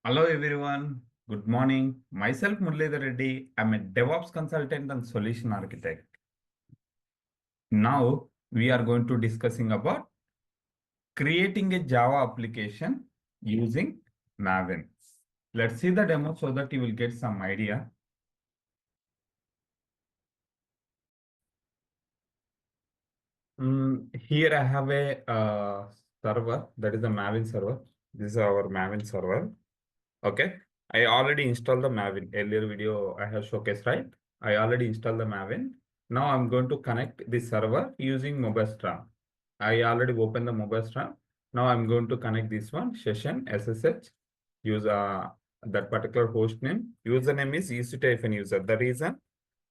Hello everyone. Good morning. Myself Muralidhar Reddy. I'm a DevOps consultant and solution architect. Now we are going to discussing about creating a Java application using Maven. Let's see the demo so that you will get some idea. Here I have a server, that is a Maven server. This is our Maven server. Okay. I already installed the Maven. Earlier video I have showcased, right? I already installed the Maven. Now I'm going to connect the server using MobileStram. I already opened the MobileStram. Now I'm going to connect this one, session SSH, use that particular host name. Username is EC-user. The reason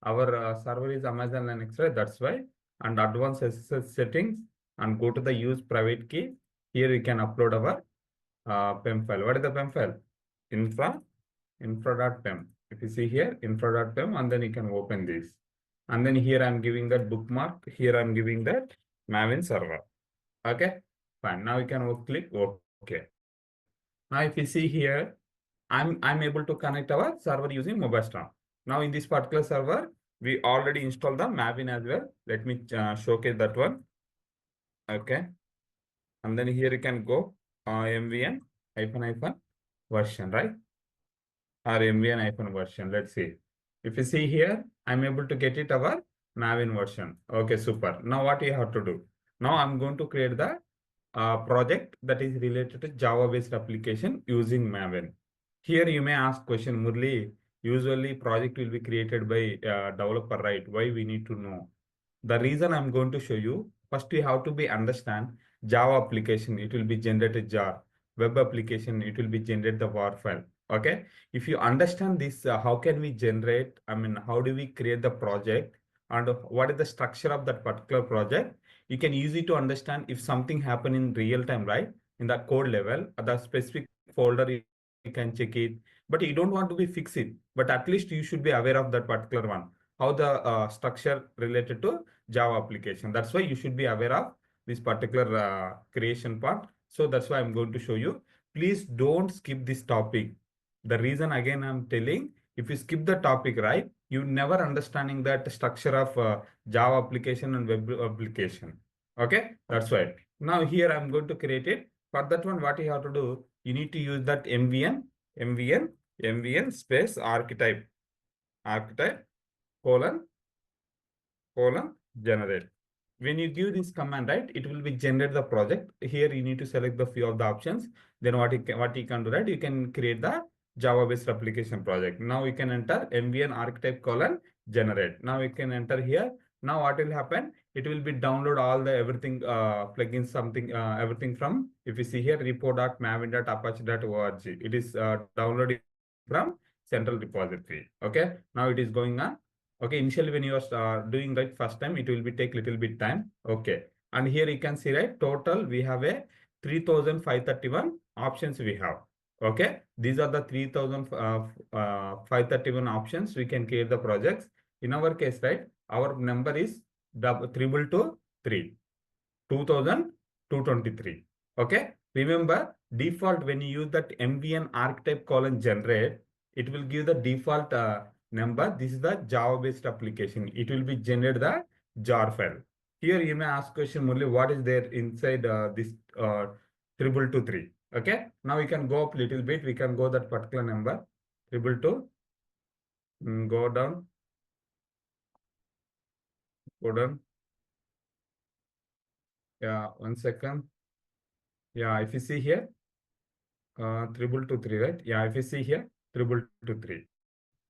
our server is Amazon Linux, right? That's why. And advanced SSH settings and go to the use private key. Here we can upload our PEM file. What is the PEM file? infra.pem. If you see here, infra.pem, and then you can open this. And then here I'm giving that bookmark. Here I'm giving that Maven server. Okay, fine. Now you can click OK. Now if you see here, I'm able to connect our server using MobileStram. Now in this particular server, we already installed the Maven as well. Let me showcase that one. Okay. And then here you can go MVN -- version, right? Or MVN - version. Let's see. If you see here, I'm able to get it our Maven version. Okay, super. Now what you have to do? Now I'm going to create the project that is related to Java-based application using Maven. Here you may ask question, Murli, usually project will be created by developer, right? Why we need to know? The reason I'm going to show you, first you have to be understand Java application, it will be generated jar. Web application, it will be generated the war file. Okay. If you understand this, how can we generate, how do we create the project and what is the structure of that particular project? You can use it to understand if something happen in real time, right? In the code level, the specific folder, you can check it, but you don't want to be fix it, but at least you should be aware of that particular one, how the structure related to Java application. That's why you should be aware of this particular creation part. So that's why I'm going to show you. Please don't skip this topic. The reason again I'm telling, if you skip the topic, right, you never understanding that structure of Java application and web application. Okay, that's why. Now here I'm going to create it. For that one, what you have to do, you need to use that MVN space archetype colon generate. When you give this command, right, it will be generate the project. Here you need to select the few of the options. Then what you can do, right, you can create the Java-based application project. Now you can enter MVN archetype colon generate. Now you can enter here. Now what will happen? It will be download all the everything plugins, something everything from, if you see here, repo.maven.apache.org. It is downloading from central repository. Okay. Now it is going on. Okay, initially when you are doing right first time, it will be take little bit time. Okay, and here you can see, right, total we have a 3,531 options we have. Okay, these are the 3,531 options we can create the projects. In our case, right, our number is 2,223. Okay, remember default when you use that MVN archetype colon generate, it will give the default number. This is the Java-based application. It will be generate the jar file. Here you may ask question, Murli, what is there inside this 2,223? Okay. Now we can go up little bit. We can go that particular number 222. Go down. Go down. Yeah, 1 second. Yeah, if you see here, 2,223, right? Yeah, if you see here, 2,223.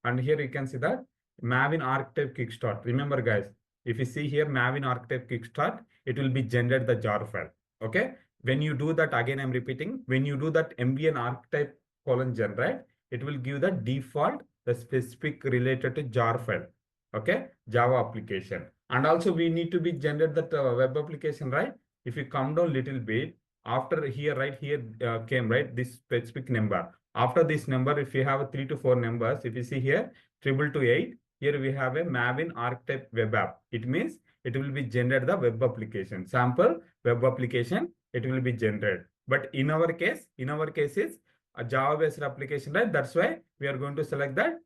And here you can see that Maven archetype kickstart. Remember guys, if you see here Maven archetype kickstart, it will be generated the jar file. Okay. When you do that, again I'm repeating, when you do that MVN archetype colon generate, it will give the default, the specific related to jar file. Okay. Java application. And also we need to be generate that web application, right? If you come down little bit, after here, right here came, right, this specific number. After this number, if you have 3 to 4 numbers, if you see here, 2,228, here we have a Maven archetype web app. It means it will be generated the web application. Sample web application, it will be generated. But in our case is a Java based application, right? That's why we are going to select that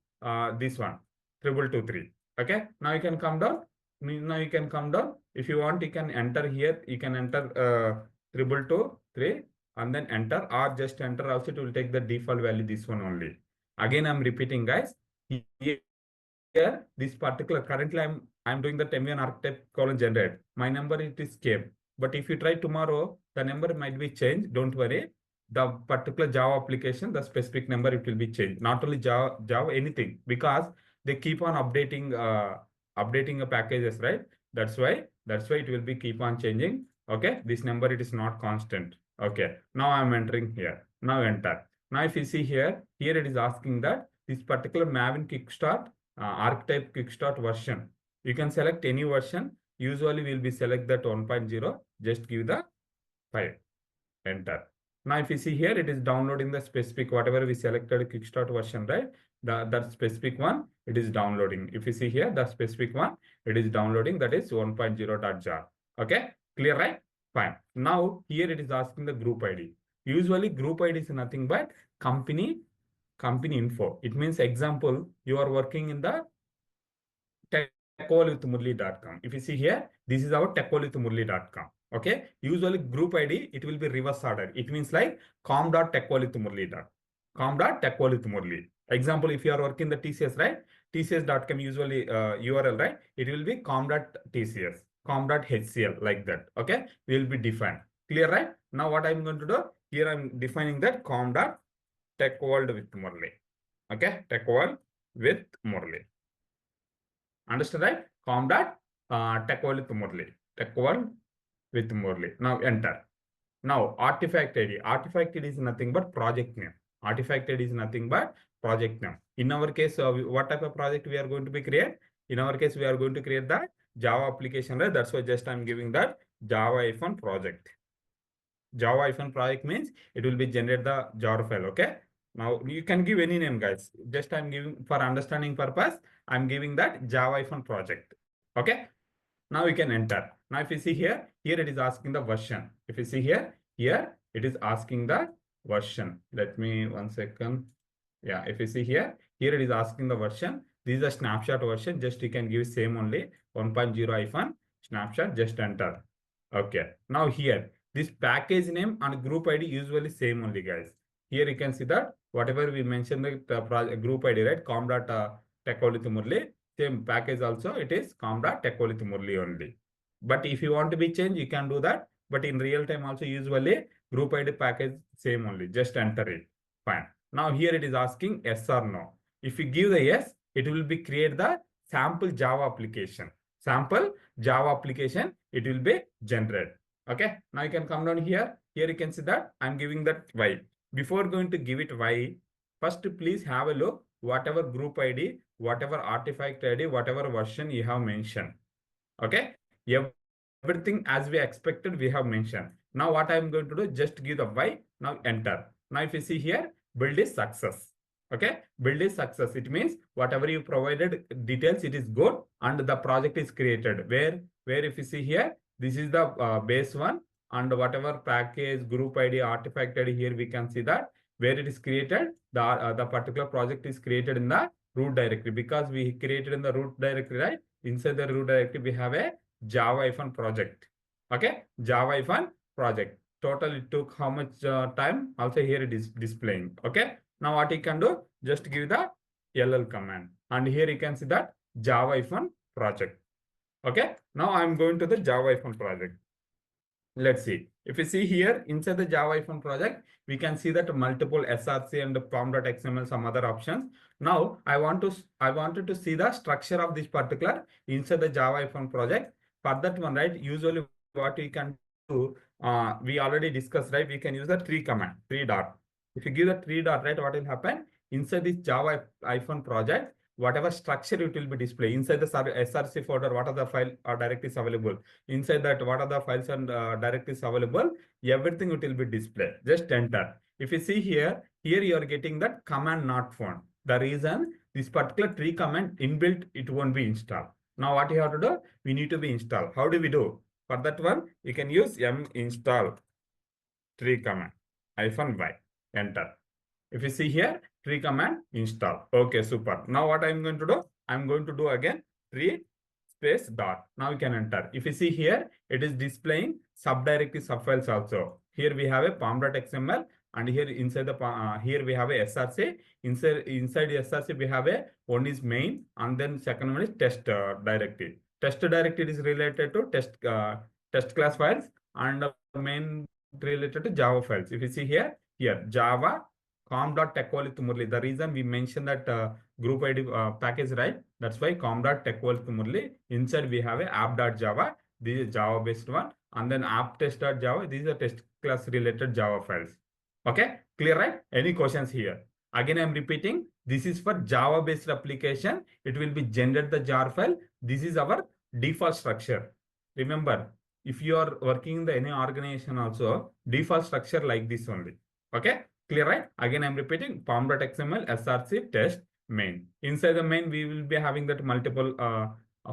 this one 2223. Okay, now you can come down. Now you can come down. If you want, you can enter here. You can enter 2223 and then enter, or just enter also. It will take the default value, this one only. Again, I'm repeating, guys. Here, this particular, currently I'm doing the MVN archetype colon generate. My number, it is came. But if you try tomorrow, the number might be changed. Don't worry. The particular Java application, the specific number, it will be changed. Not only Java, anything, because they keep on updating the packages, right? That's why it will be keep on changing. Okay, this number, it is not constant. Okay, now I'm entering here. Now enter. Now if you see here it is asking that this particular Maven kickstart archetype kickstart version. You can select any version. Usually we'll be select that 1.0. Just give the 5. Enter. Now if you see here, it is downloading the specific whatever we selected kickstart version, right? That specific one, it is downloading. If you see here, the specific one, it is downloading, that is 1.0.jar. Okay, clear, right? Fine. Now here it is asking the group ID. Usually group ID is nothing but company info. It means, example, you are working in the techworldwithmurali.com. If you see here, this is our techworldwithmurali.com. Okay. Usually group ID, it will be reverse order. It means like com.techworldwithmurali. Example, if you are working the TCS, right? TCS.com usually URL, right? It will be com.tcs, com.hcl, like that. Okay. Will be defined. Clear, right? Now what I'm going to do here, I'm defining that com.techworldwithmurali. Okay. Techworldwithmurali. Understand, right? com.techworldwithmurali. Techworldwithmurali. Now enter. Now artifact ID. Artifact ID is nothing but project name. Artifact ID is nothing but project name. In our case, what type of project we are going to be create? In our case, we are going to create the Java application, right? That's why just I'm giving that Java-project. Java-project means it will be generate the jar file. Okay. Now you can give any name, guys. Just I'm giving for understanding purpose. I'm giving that Java-project. Okay. Now you can enter. Now if you see here it is asking the version. If you see here it is asking the version. Let me 1 second. Yeah, if you see here it is asking the version. This is a snapshot version. Just you can give same only 1.0 snapshot. Just enter. Okay. Now here this package name and group ID usually same only, guys. Here you can see that whatever we mentioned the group ID, right? com.techworldwithmurali. Same package also it is com.techworldwithmurali only. But if you want to be changed, you can do that. But in real time also usually group ID package same only. Just enter it. Fine. Now here it is asking yes or no. If you give the yes, it will be create the sample Java application. Sample Java application, it will be generated. Okay. Now you can come down here. Here you can see that I'm giving that Y. Before going to give it Y, first please have a look. Whatever group ID, whatever artifact ID, whatever version you have mentioned. Okay. Everything as we expected, we have mentioned. Now what I'm going to do, just give the Y. Now enter. Now if you see here, build is success. Okay. Build is success. It means whatever you provided details, it is good and the project is created. Where if you see here, this is the base one and whatever package, group ID, artifact ID, here we can see that where it is created, the particular project is created in the root directory because we created in the root directory, right? Inside the root directory, we have a Java-project. Okay. Java-project. Total it took how much time? Also here it is displaying. Okay. Now what you can do, just give the LL command. And here you can see that Java-project. Okay. Now I'm going to the Java-project. Let's see. If you see here inside the Java-project, we can see that multiple src and pom.xml, some other options. Now I wanted to see the structure of this particular inside the Java-project. For that one, right? Usually what we can do, we already discussed, right? We can use the tree command, 3 dot. If you give the 3 dot, right, what will happen? Inside this Java-project, whatever structure it will be displayed inside the src folder, what are the file or directories available inside that, what are the files and directories available, everything it will be displayed. Just enter. If you see here you are getting that command not found. The reason, this particular tree command inbuilt, it won't be installed. Now what you have to do, we need to be installed. How do we do? For that one, you can use install tree command -y. Enter. If you see here, tree command install. Okay, super. Now what I'm going to do? I'm going to do again tree space dot. Now we can enter. If you see here, it is displaying subdirectory subfiles also. Here we have a pom.xml, and here inside the here we have a src. Inside src we have a one is main, and then second one is test directory. Test directory is related to test class files, and main related to Java files. If you see here Java com.techworldwithmurali. The reason we mentioned that group ID package, right? That's why com.techworldwithmurali. Inside we have a app.java. This is Java based one, and then app test.java. These are test class related Java files. Okay, clear, right? Any questions here? Again, I'm repeating. This is for Java based application. It will be generate the jar file. This is our default structure. Remember, if you are working in any organization also, default structure like this only. Okay, clear, right? Again, I'm repeating pom.xml, src, test, main. Inside the main, we will be having that multiple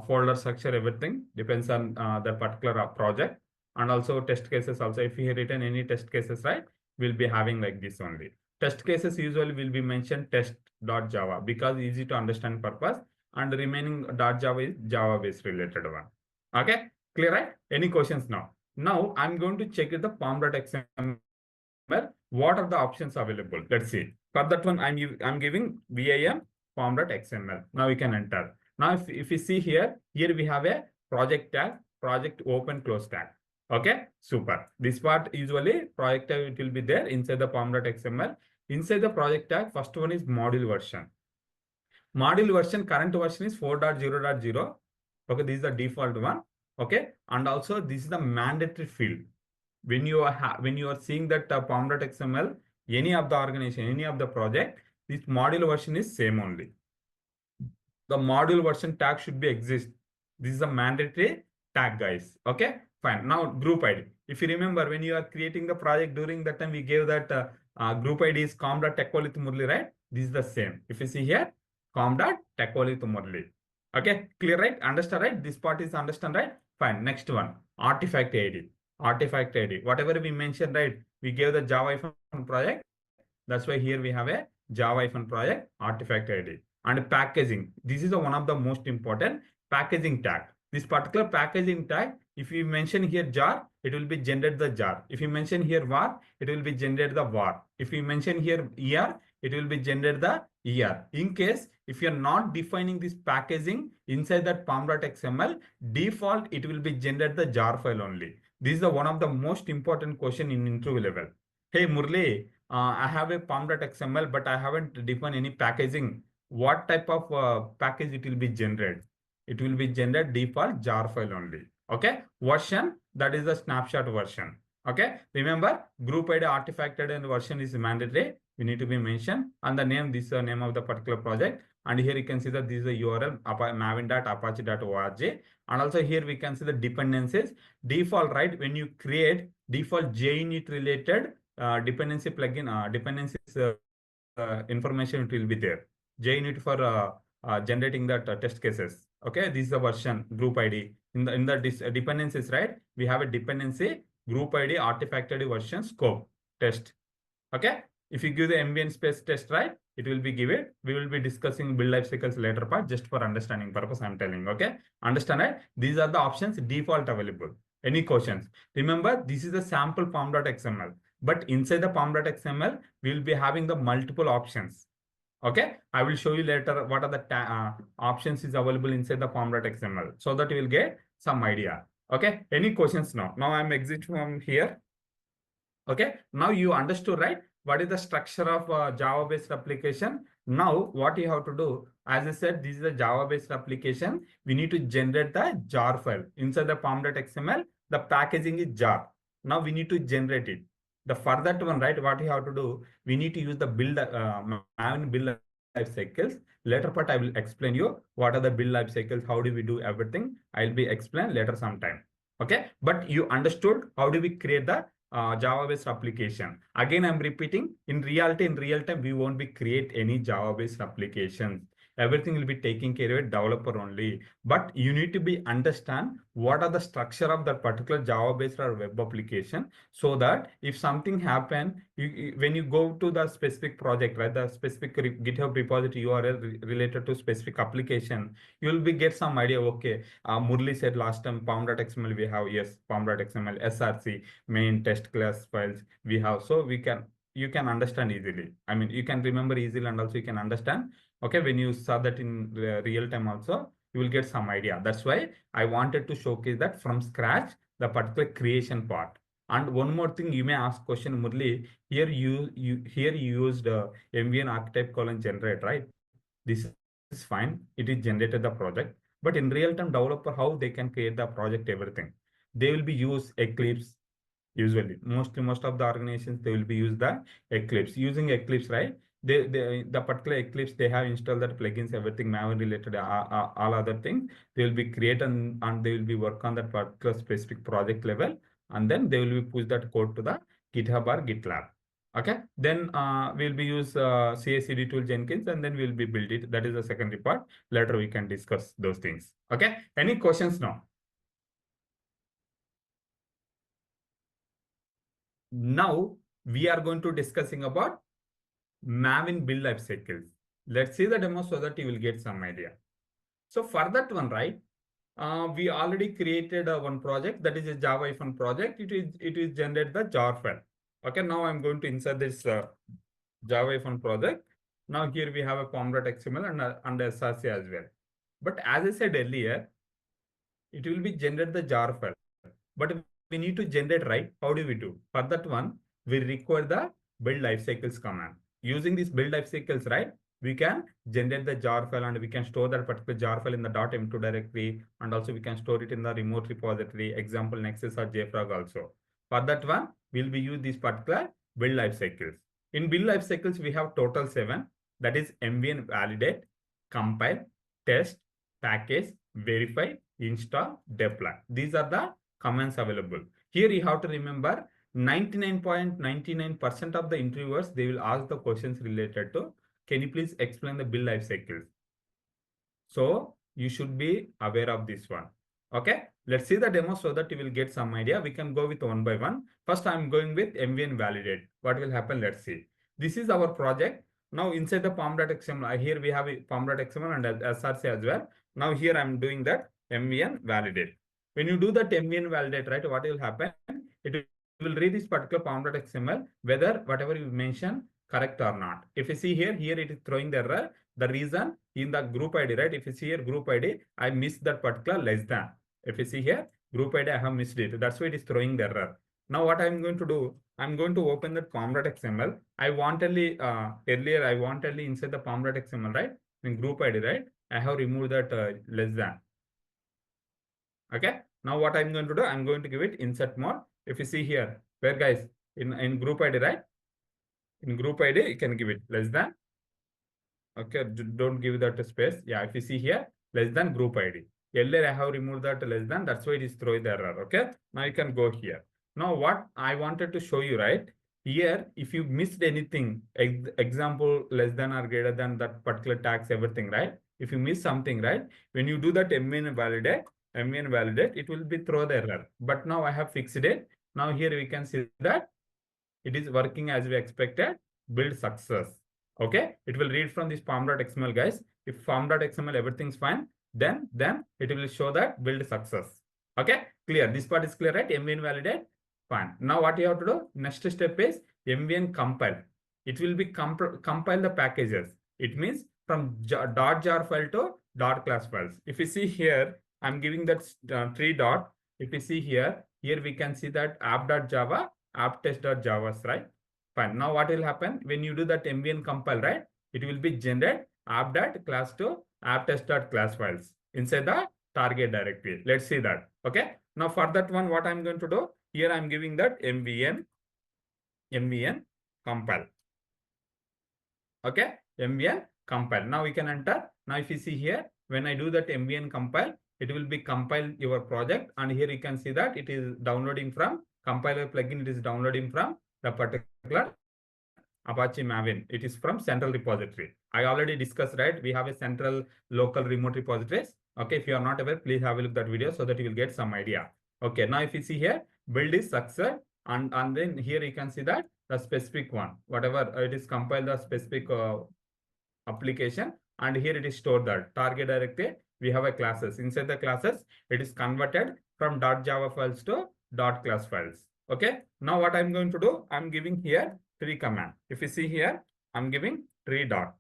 folder structure, everything depends on that particular project. And also test cases also, if you written any test cases, right, we'll be having like this only. Test cases usually will be mentioned test.java because easy to understand purpose, and the remaining .java is Java based related one. Okay, clear, right? Any questions now? Now I'm going to check the pom.xml. What are the options available? Let's see. For that one, I'm giving VIM pom.xml. Now we can enter. Now if you see here we have a project tag, project open close tag. Okay, super. This part usually project tag, it will be there inside the pom.xml. Inside the project tag, first one is module version. Module version, current version is 4.0.0. Okay, this is the default one. Okay, and also this is the mandatory field. When you are seeing that pom.xml, any of the organization, any of the project, this module version is same only. The module version tag should be exist. This is a mandatory tag, guys. Okay, fine. Now group ID. If you remember, when you are creating the project, during that time we gave that group ID is com.techworldwithmurali, right? This is the same. If you see here, com.techworldwithmurali. Okay, clear, right? Understand, right? This part is understand, right? Fine. Next one, artifact ID. Artifact ID. Whatever we mentioned, right? We gave the Java project. That's why here we have a Java project artifact ID. And packaging. This is one of the most important packaging tag. This particular packaging tag, if you mention here jar, it will be generate the jar. If you mention here var, it will be generate the var. If you mention here ER, it will be generate the ER. In case if you're not defining this packaging inside that pom.xml, default it will be generate the jar file only. This is one of the most important question in interview level. Hey Murli, I have a pom.xml, but I haven't defined any packaging. What type of package it will be generated? It will be generated default jar file only. Okay, version, that is the snapshot version. Okay, remember group ID, artifact ID, and version is mandatory. We need to be mentioned, and the name, this is the name of the particular project. And here you can see that this is the URL maven.apache.org. And also here we can see the dependencies. Default, right? When you create default JUnit related dependency plugin, dependencies information, it will be there. JUnit for generating the test cases. Okay, this is the version, group ID. In the dependencies, right? We have a dependency, group ID, artifact ID, version, scope, test. Okay, if you give the ambient space test, right, it will be given. We will be discussing build life cycles later part, just for understanding purpose I'm telling. Okay, understand, right? These are the options default available. Any questions? Remember, this is the sample pom.xml, but inside the pom.xml, we will be having the multiple options. Okay, I will show you later what are the options is available inside the pom.xml, so that you will get some idea. Okay, any questions now? Now I'm exit from here. Okay, now you understood, right? What is the structure of Java based application? Now what you have to do, as I said, this is a Java based application. We need to generate the jar file inside the pom.xml. The packaging is jar. Now we need to generate it. The further one, right? What you have to do, we need to use the build Maven build life cycles. Later part, I will explain you what are the build life cycles, how do we do everything. I'll be explain later sometime. Okay, but you understood how do we create the Java-based application. Again, I'm repeating, in reality, in real time, we won't be create any Java-based applications. Everything will be taken care of a developer only. But you need to be understand what are the structure of that particular Java based or web application, so that if something happen, when you go to the specific project, right, the specific GitHub repository URL related to specific application, you will be get some idea. Okay, Murli said last time pom.xml we have, yes, pom.xml, src, main test class files we have, so you can understand easily. I mean, you can remember easily, and also you can understand. Okay, when you saw that in real time also, you will get some idea. That's why I wanted to showcase that from scratch, the particular creation part. And one more thing, you may ask question, Murli, here you used MVN archetype colon generate, right? This is fine. It is generated the project, but in real time developer, how they can create the project, everything. They will be use Eclipse. Usually, most of the organizations, they will be use the Eclipse. Using Eclipse, right? The particular Eclipse, they have installed that plugins, everything Maven related, all other things. They will be create and they will be work on that particular specific project level, and then they will be push that code to the GitHub or GitLab. Okay, then we'll be use CI/CD tool Jenkins, and then we'll be build it. That is the second part. Later we can discuss those things. Okay, any questions now? Now we are going to discussing about Maven build life cycles. Let's see the demo so that you will get some idea. So for that one, right, we already created one project, that is a Java if1 project. It is generated the jar file. Okay, now I'm going to insert this Java if1 project. Now here we have a pom.xml and src as well. But as I said earlier, it will be generate the jar file. But we need to generate, right? How do we do? For that one, we require the build lifecycles command. Using this build lifecycles, right, we can generate the jar file, and we can store that particular jar file in the .m2 directory, and also we can store it in the remote repository, example Nexus or JFrog also. For that one, we'll be use this particular build lifecycles. In build lifecycles, we have total 7. That is MVN validate, compile, test, package, verify, install, deploy. These are the commands available. Here you have to remember 99.99% of the interviewers, they will ask the questions related to, can you please explain the build life cycles? So you should be aware of this one. Okay, let's see the demo so that you will get some idea. We can go with one by one. First, I'm going with MVN validate. What will happen? Let's see. This is our project. Now inside the pom.xml, here we have a pom.xml and src as well. Now here I'm doing that MVN validate. When you do that MVN validate, right, what will happen? It will read this particular pom.xml, whether whatever you mention correct or not. If you see here it is throwing the error. The reason in the group ID, right? If you see here group ID, I missed that particular less than. If you see here group ID, I have missed it. That's why it is throwing the error. Now what I'm going to do, I'm going to open that pom.xml. I wanted earlier, I wanted inside the pom.xml, right? In group ID, right? I have removed that less than. Okay. Now what I'm going to do, I'm going to give it insert mode. If you see here, where guys, in group ID, right? In group ID, you can give it less than. Okay, don't give that space. Yeah, if you see here, less than group ID. Earlier I have removed that less than, that's why it is throwing the error. Okay, now you can go here. Now what I wanted to show you, right? Here, if you missed anything, example less than or greater than that particular tags, everything, right? If you miss something, right? When you do that MVN validate, it will be throw the error. But now I have fixed it. Now here we can see that it is working as we expected. Build success. Okay, it will read from this pom.xml, guys. If pom.xml everything's fine, then it will show that build success. Okay, clear. This part is clear, right? MVN validate. Fine. Now what you have to do? Next step is MVN compile. It will be compile the packages. It means from .jar file to .class files. If you see here, I'm giving that 3 dot. If you see here we can see that app.java, app.test.java, right? Fine. Now what will happen when you do that MVN compile, right? It will be generate app.class to app.test.class files inside the target directory. Let's see that. Okay. Now for that one, what I'm going to do here, I'm giving that MVN compile. Okay. MVN compile. Now we can enter. Now if you see here, when I do that MVN compile, it will be compile your project, and here you can see that it is downloading from compiler plugin. It is downloading from the particular Apache Maven. It is from central repository. I already discussed, right? We have a central, local, remote repositories. Okay, if you are not aware, please have a look at that video so that you will get some idea. Okay, now if you see here, build is success, and then here you can see that the specific one, whatever it is compiled the specific application, and here it is stored that target directory. We have a classes. Inside the classes, it is converted from .java files to .class files. Okay. Now what I'm going to do, I'm giving here tree command. If you see here, I'm giving tree dot.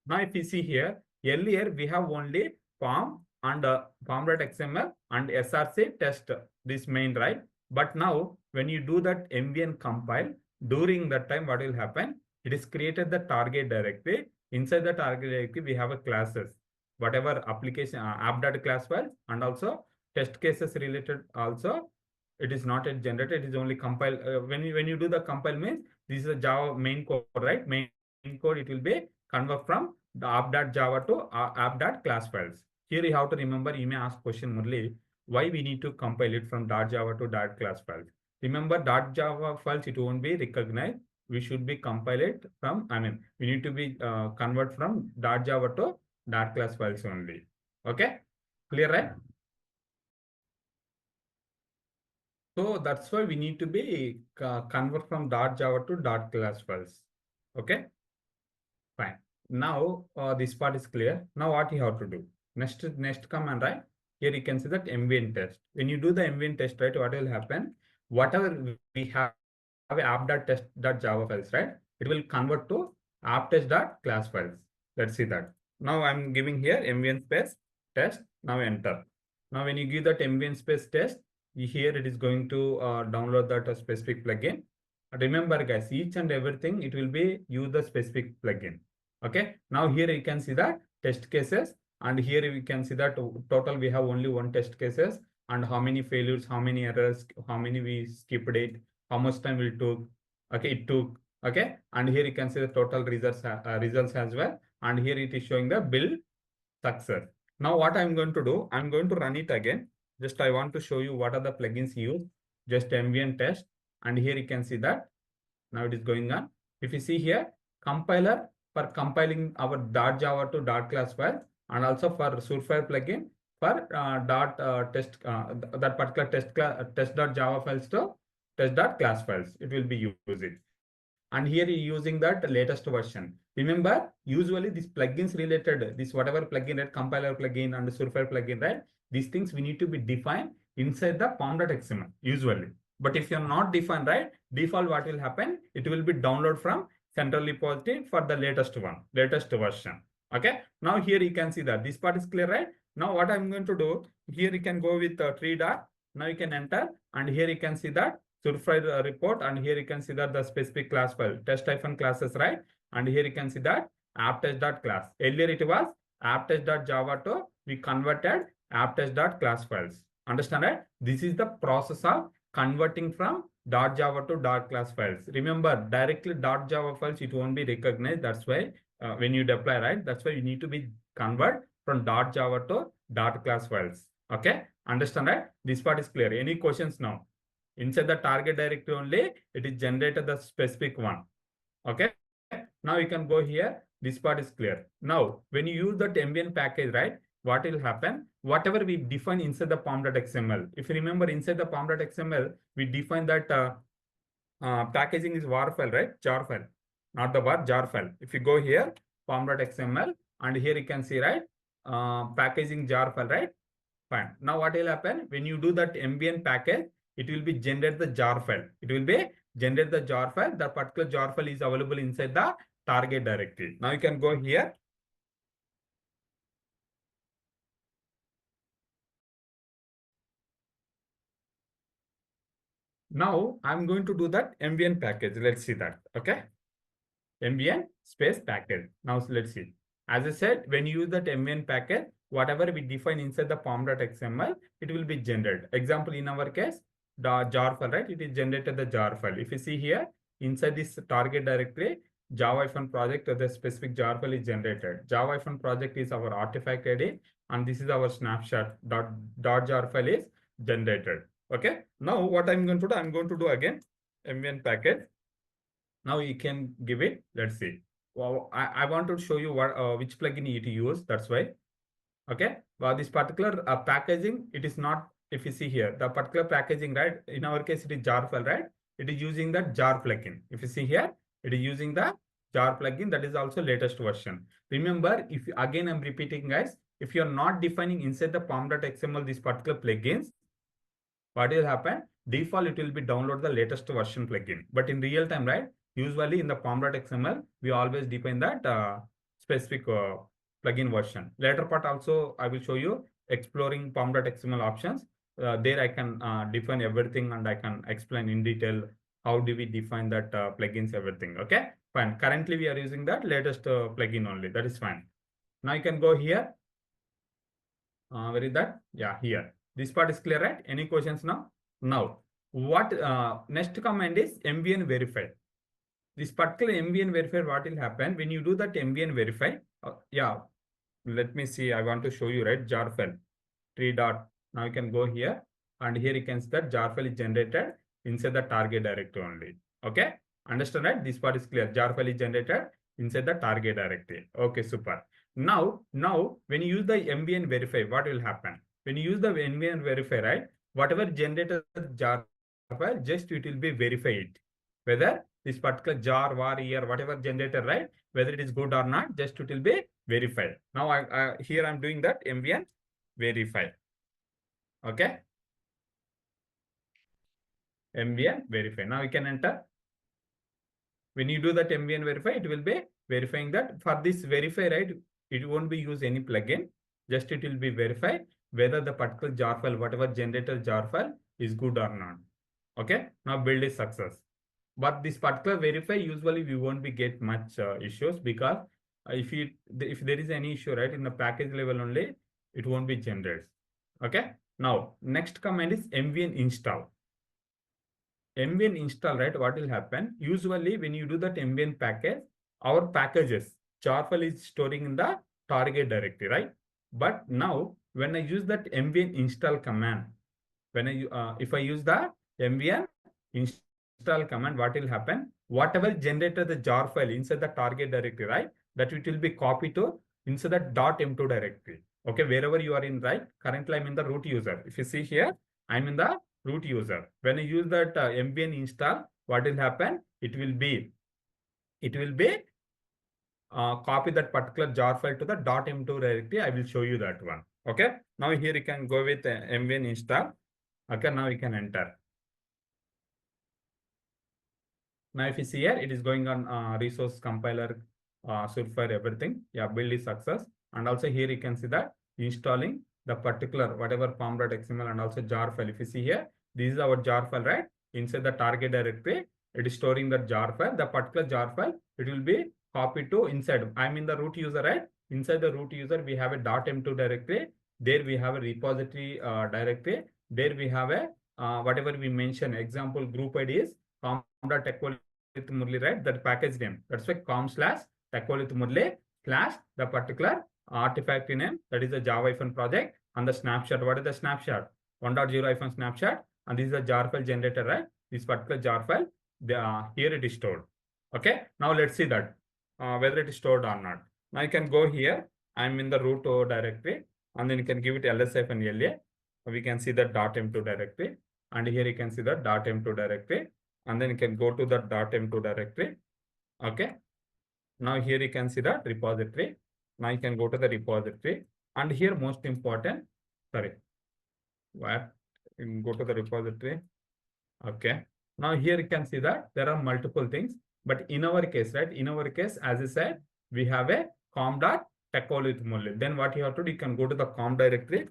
Now if you see here, earlier we have only form and form.xml and src test, this main, right? But now when you do that mvn compile, during that time what will happen? It is created the target directory. Inside the target directory, we have a classes, whatever application app.class files, and also test cases related also. It is not yet generated. It is only compile. When you do the compile means this is a Java main code, right? Main code, it will be convert from the app.java to app.class files. Here you have to remember, you may ask question, Murli, why we need to compile it from .java to .class files? Remember, .java files, it won't be recognized. We should be compile it from, we need to be convert from .java to .class files only. Okay, clear, right? So that's why we need to be convert from .java to .class files. Okay, fine. Now this part is clear. Now what you have to do? Next command, right? Here you can see that mvn test. When you do the mvn test, right, what will happen? Whatever we have app.test.java files, right? It will convert to app.test.class files. Let's see that. Now I'm giving here mvn space test. Now enter. Now when you give that mvn space test, here it is going to download that specific plugin. Remember guys, each and everything, it will be use the specific plugin. Okay. Now here you can see that test cases, and here we can see that total we have only one test cases, and how many failures, how many errors, how many we skipped it, how much time it took. Okay, it took. Okay, and here you can see the total results as well, and here it is showing the build success. Now what I'm going to do, I'm going to run it again. Just I want to show you what are the plugins used. Just mvn test, and here you can see that now it is going on. If you see here, compiler for compiling our .java to .class file, and also for Surefire plugin for test that particular test.java files to test.class files. It will be using. And here you're using that latest version. Remember, usually these plugins related, this whatever plugin, right, compiler plugin and Surefire plugin, right, these things we need to be defined inside the pom.xml usually. But if you're not defined, right, default what will happen? It will be download from central repository for the latest one, latest version. Okay. Now here you can see that this part is clear, right? Now what I'm going to do, here you can go with tree dot. Now you can enter, and here you can see that Surefire report, and here you can see that the specific class file test-classes, right? And here you can see that app-test.class. Earlier it was app-test.java to we converted app-test.class files. Understand, right? This is the process of converting from .java to .class files. Remember, directly .java files, it won't be recognized. That's why when you deploy, right, that's why you need to be convert from .java to .class files. Okay, understand, right? This part is clear. Any questions now? Inside the target directory only, it is generated the specific one. Okay. Now you can go here. This part is clear. Now, when you use that mvn package, right, what will happen? Whatever we define inside the pom.xml. If you remember, inside the pom.xml, we define that packaging is var file, right? Jar file, not the var, jar file. If you go here, pom.xml, and here you can see, right, packaging jar file, right? Fine. Now what will happen? When you do that mvn package, it will be generate the jar file. It will be generate the jar file. The particular jar file is available inside the target directory. Now you can go here. Now I'm going to do that mvn package. Let's see that. Okay. mvn space package. Now let's see. As I said, when you use that mvn package, whatever we define inside the pom.xml, it will be generated. Example, in our case, the jar file, right? It is generated the jar file. If you see here, inside this target directory, Java-project, the specific jar file is generated. Java-project is our artifact ID, and this is our snapshot. .jar file is generated. Okay. Now what I'm going to do, I'm going to do again mvn package. Now you can give it. Let's see. Well, I want to show you what which plugin you need to use. That's why. Okay. Well, this particular packaging, it is not. If you see here, the particular packaging, right? In our case, it is jar file, right? It is using the jar plugin. If you see here, it is using the jar plugin. That is also latest version. Remember, if you, again I'm repeating, guys, if you are not defining inside the pom.xml this particular plugins, what will happen? Default, it will be download the latest version plugin. But in real time, right? Usually in the pom.xml, we always define that specific plugin version. Later part also, I will show you exploring pom.xml options. There I can define everything and I can explain in detail how do we define that plugins, everything. Okay, fine. Currently, we are using that latest plugin only. That is fine. Now you can go here. Where is that? Yeah, here. This part is clear, right? Any questions now? Now, what next command is mvn verify. This particular mvn verify, what will happen when you do that mvn verify? Yeah, let me see. I want to show you, right? Jar file, tree dot. Now you can go here, and here you can see that jar file is generated inside the target directory only. Okay, understand, right? This part is clear. Jar file is generated inside the target directory. Okay, super. Now when you use the mvn verify, what will happen? When you use the mvn verify, right? Whatever generated jar file, just it will be verified whether this particular jar, var, year, whatever generator, right? Whether it is good or not, just it will be verified. Now here I'm doing that mvn verify. Okay, mvn verify. Now you can enter. When you do that mvn verify, it will be verifying that. For this verify, right, it won't be use any plugin. Just it will be verify whether the particular jar file, whatever generator jar file is good or not. Okay, now build is success. But this particular verify, usually we won't be get much issues, because if there is any issue, right, in the package level only, it won't be generated. Okay, now next command is mvn install. mvn install, right? What will happen? Usually when you do that mvn package, our packages jar file is storing in the target directory, right? But now when I use that mvn install command, when if I use the mvn install command, what will happen? Whatever generated the jar file inside the target directory, right? That it will be copied to inside the .m2 directory. Okay, wherever you are in, right? Currently, I'm in the root user. If you see here, I'm in the root user. When I use that mvn install, what will happen? It will be copy that particular jar file to the .m2 directory. I will show you that one. Okay. Now here you can go with mvn install. Okay. Now you can enter. Now if you see here, it is going on resource compiler, surfire, everything. Yeah, build is success. And also here you can see that installing the particular whatever pom.xml and also jar file. If you see here, this is our jar file, right? Inside the target directory, it is storing the jar file. The particular jar file, it will be copied to inside. I'm in the root user, right? Inside the root user, we have a .m2 directory. There we have a repository directory. There we have a whatever we mentioned. Example group ID is com.techworldwithmurali, right? That package name. That's why com/techworldwithmurali / the particular artifact name, that is the Java project, and the snapshot. What is the snapshot? 1.0 snapshot, and this is a jar file generator, right? This particular jar file, here it is stored. Okay, now let's see that whether it is stored or not. Now you can go here. I'm in the root directory, and then you can give it ls-la. We can see the .m2 directory, and here you can see the .m2 directory, and then you can go to the .m2 directory. Okay, now here you can see the repository. Now you can go to the repository, and here most important, sorry, what? Go to the repository. Okay, now here you can see that there are multiple things, but in our case, right? In our case, as I said, we have a com.techworldwithmurali. Then what you have to do, you can go to the com directory.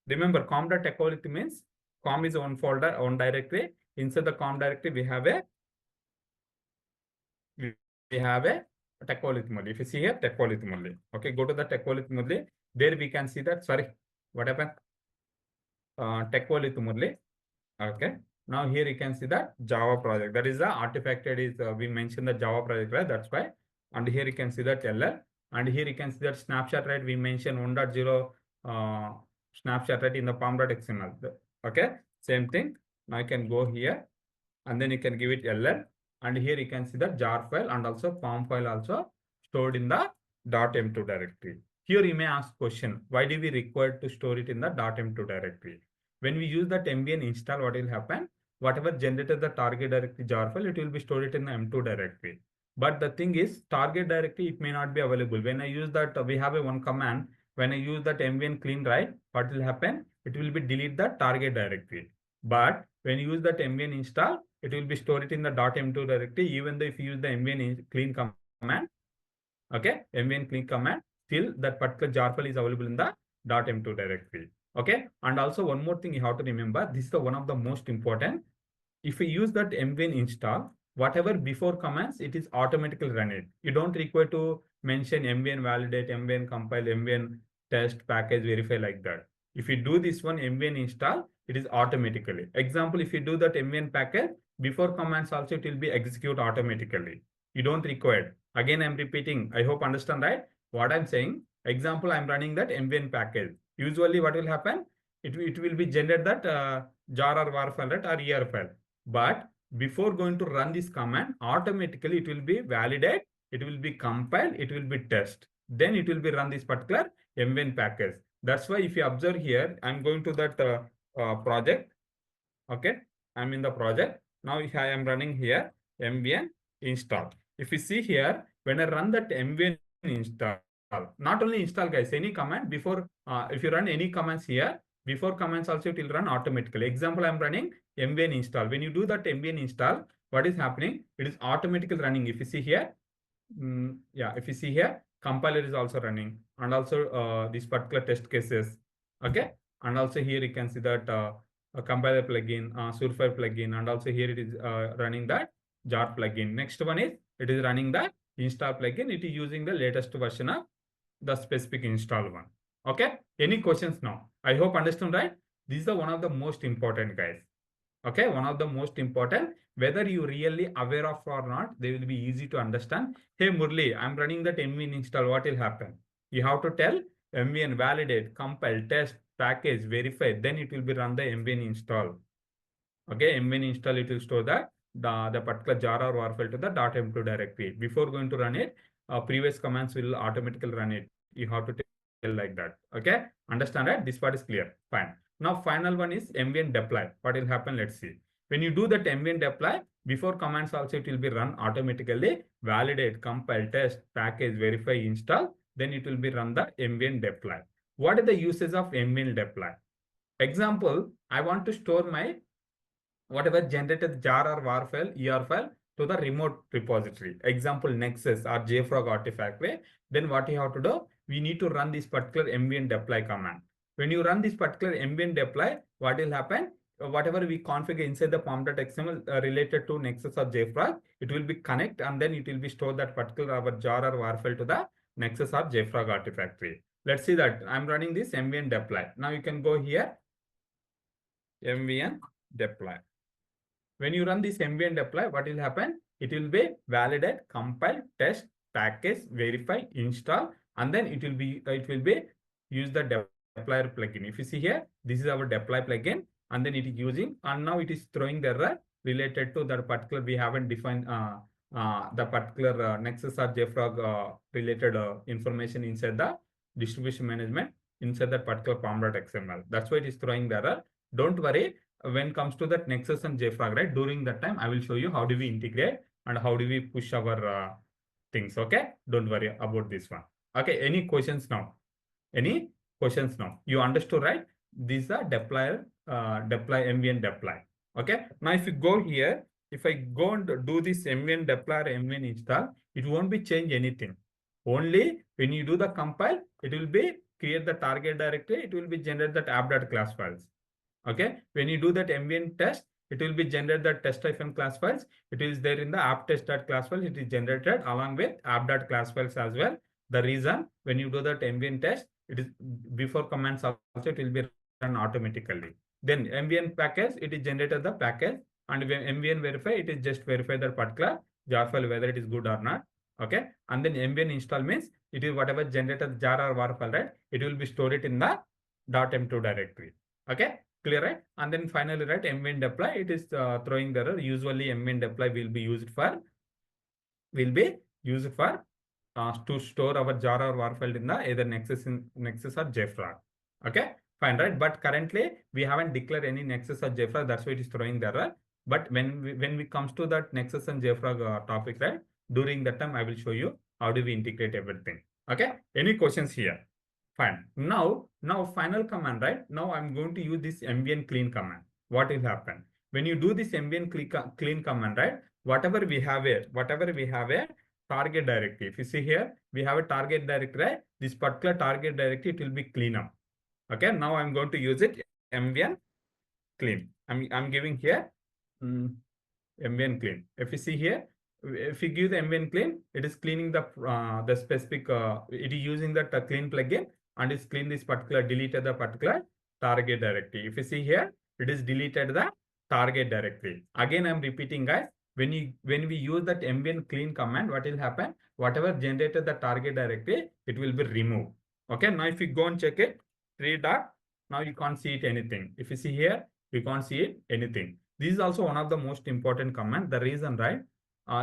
Remember, com.techworldwith means com is one folder, one directory. Inside the com directory, we have a techworldwithmurali. If you see here, techworldwithmurali. Okay, go to the techworldwithmurali. There we can see that. Sorry, what happened? Techworldwithmurali. Okay. Now here you can see that Java project. That is the artifacted is we mentioned the Java project, right? That's why. And here you can see that LL. And here you can see that snapshot, right? We mentioned 1.0 snapshot, right, in the pom.xml. Okay, same thing. Now you can go here, and then you can give it LL. And here you can see the jar file and also form file also stored in the .m2 directory. Here you may ask question, why do we require to store it in the .m2 directory? When we use that mvn install, what will happen? Whatever generated the target directory jar file, it will be stored in the m2 directory. But the thing is, target directory, it may not be available. When I use that, we have a one command. When I use that mvn clean write, what will happen? It will be delete the target directory. But when you use that mvn install, it will be stored in the .m2 directory, even though if you use the mvn clean command, okay, mvn clean command, still that particular jar file is available in the .m2 directory. Okay, and also one more thing you have to remember, this is the one of the most important. If we use that mvn install, whatever before commands, it is automatically run it. You don't require to mention mvn validate, mvn compile, mvn test, package, verify like that. If you do this one mvn install, it is automatically. Example, if you do that mvn package, before commands also it will be execute automatically. You don't require. Again, I'm repeating. I hope understand right what I'm saying. Example, I'm running that mvn package. Usually what will happen? It will be generated that jar or var file, right, or er file. But before going to run this command, automatically it will be validate, it will be compile, it will be test. Then it will be run this particular mvn package. That's why if you observe here, I'm going to that project. Okay, I'm in the project. Now if I am running here mvn install. If you see here, when I run that mvn install, not only install guys, any command before, if you run any commands here, before commands also it will run automatically. Example, I'm running mvn install. When you do that mvn install, what is happening? It is automatically running. If you see here, yeah, if you see here, compiler is also running, and also this particular test cases. Okay, and also here you can see that a compiler plugin, surefire plugin, and also here it is running that jar plugin. Next one is it is running the install plugin. It is using the latest version of the specific install one. Okay, any questions now? I hope understand right. These are one of the most important guys. Okay, one of the most important, whether you really aware of or not, they will be easy to understand. Hey Murli, I'm running that mvn install, what will happen? You have to tell mvn validate, compile, test, package, verify, then it will be run the mvn install. Okay, mvn install, it will store the particular jar or var file to the .m2 directory. Before going to run it, previous commands will automatically run it. You have to tell like that. Okay, understand right? This part is clear. Fine. Now final one is mvn deploy. What will happen? Let's see. When you do that mvn deploy, before commands also it will be run automatically. Validate, compile, test, package, verify, install. Then it will be run the mvn deploy. What are the uses of mvn deploy? Example, I want to store my whatever generated jar or var file, er file to the remote repository. Example, Nexus or JFrog artifact way. Then what you have to do? We need to run this particular mvn deploy command. When you run this particular mvn deploy, what will happen? Whatever we configure inside the pom.xml related to Nexus or JFrog, it will be connect, and then it will be store that particular our jar or var file to the Nexus or JFrog artifact tree. Let's see that I'm running this mvn deploy. Now you can go here, mvn deploy. When you run this mvn deploy, what will happen? It will be validate, compile, test, package, verify, install, and then it will be use the deployer plugin. If you see here, this is our deploy plugin, and then it is using, and now it is throwing the error related to that particular, we haven't defined the particular Nexus or JFrog related information inside the distribution management inside that particular pom.xml. That's why it is throwing the error. Don't worry. When it comes to that Nexus and JFrog, right? During that time, I will show you how do we integrate and how do we push our things. Okay, don't worry about this one. Okay, any questions now? Any questions now? You understood, right? These are deploy mvn deploy. Okay, now if you go here, if I go and do this mvn deploy or mvn install, it won't be change anything. Only when you do the compile, it will be create the target directory. It will be generate that app.class files. Okay, when you do that mvn test, it will be generated the test-class files. It is there in the app test.class files. It is generated along with app.class files as well. The reason when you do that mvn test, it is before commands also it will be run automatically. Then mvn package, it is generated the package, and when mvn verify, it is just verify that particular jar file whether it is good or not. Okay, and then mvn install means it is whatever generated jar or var file, right? It will be stored in the .m2 directory. Okay, Clear, right? And then finally, right, mvn deploy, it is throwing the error. Usually mvn deploy will be used for to store our jar or var file in the either Nexus or JFrog. Okay, fine, right? But currently we haven't declared any Nexus or JFrog. That's why it is throwing the error. But when we comes to that Nexus and JFrog topic, right? During that time, I will show you how do we integrate everything. Okay. Any questions here? Fine. Now final command, right? Now I'm going to use this mvn clean command. What will happen when you do this mvn clean command, right? Whatever we have a target directory. If you see here, we have a target directory, right? This particular target directory, it will be clean up. Okay. Now I'm going to use it mvn clean. I'm giving here mvn clean. If you see here, if you give the mvn clean, it is cleaning the specific. It is using the clean plugin and it's clean this particular, deleted the particular target directory. If you see here, it is deleted the target directory. Again, I'm repeating, guys. When we use that mvn clean command, what will happen? Whatever generated the target directory, it will be removed. Okay. Now, if you go and check it, 3 dot. Now you can't see it anything. If you see here, you can't see it anything. This is also one of the most important command. The reason, right?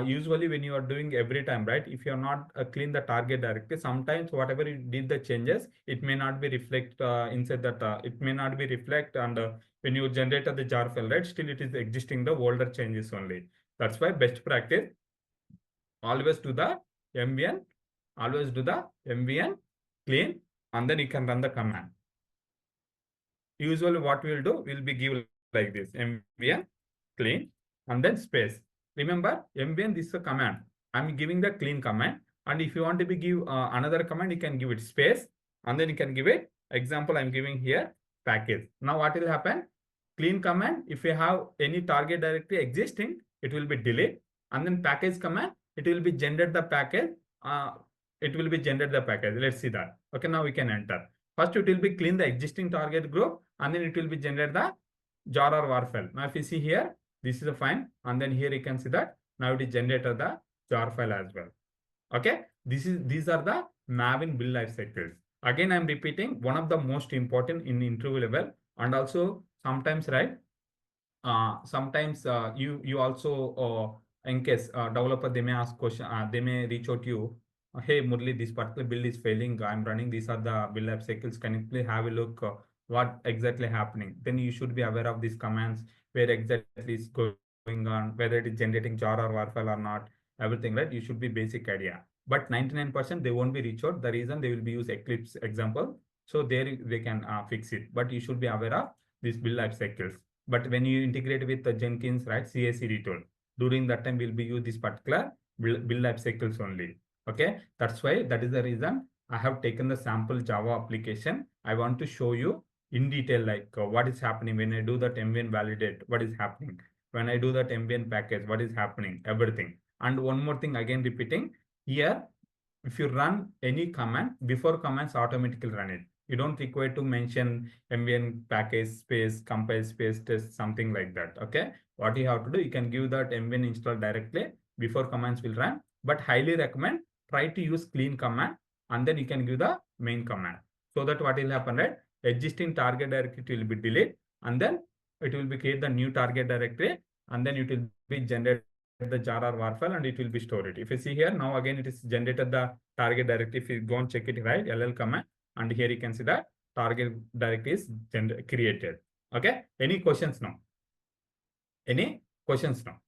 Usually when you are doing every time, right? If you are not clean the target directory, sometimes whatever you did the changes, it may not be reflect inside that. It may not be reflect, and when you generated the jar file, right? Still it is existing the older changes only. That's why best practice, always do the mvn, clean, and then you can run the command. Usually what we will do, we'll be give like this, mvn clean and then space. Remember, mvn, this is a command. I'm giving the clean command. And if you want to be give another command, you can give it space and then you can give it, example, I'm giving here package. Now what will happen? Clean command, if you have any target directory existing, it will be delete. And then package command, it will be generate the package. Let's see that. Okay, now we can enter. First, it will be clean the existing target group and then it will be generate the jar or var file. Now, if you see here, this is a fine. And then here you can see that now it is generated the jar file as well. Okay, these are the Maven build life cycles. Again, I'm repeating, one of the most important in interview level, and also sometimes, right? Sometimes you also in case developer, they may ask question, they may reach out to you. Hey Murli, this particular build is failing. I'm running. These are the build life cycles. Can you please have a look? What exactly happening? Then you should be aware of these commands, where exactly is going on, whether it is generating jar or var file or not. Everything, right? You should be basic idea. But 99% they won't be reach out. The reason they will be use Eclipse example. So there they can fix it. But you should be aware of these build life cycles. But when you integrate with the Jenkins, right, CI/CD tool, during that time we'll be use this particular build life cycles only. Okay, that is the reason I have taken the sample Java application. I want to show you in detail, like what is happening when I do that mvn validate, what is happening when I do that mvn package, what is happening, everything. And one more thing, again repeating here, if you run any command, before commands automatically run it. You don't require to mention mvn package space compile space test, something like that. Okay, what you have to do, you can give that mvn install directly before commands will run. But highly recommend try to use clean command and then you can give the main command, so that what will happen, right? Existing target directory will be deleted and then it will be create the new target directory and then it will be generated the jar or var file and it will be stored. If you see here, now again it is generated the target directory. If you go and check it, right, ll command, and here you can see that target directory is created. Okay, any questions now? Any questions now?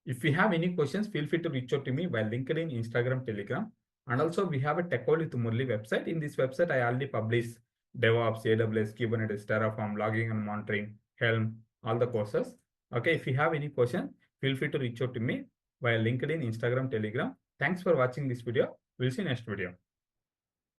If you have any questions, feel free to reach out to me via LinkedIn, Instagram, Telegram. And also we have a Tech World with Murali website. In this website, I already publish DevOps, AWS, Kubernetes, Terraform, logging and monitoring, Helm, all the courses. Okay, if you have any question, feel free to reach out to me via LinkedIn, Instagram, Telegram. Thanks for watching this video. We'll see you next video.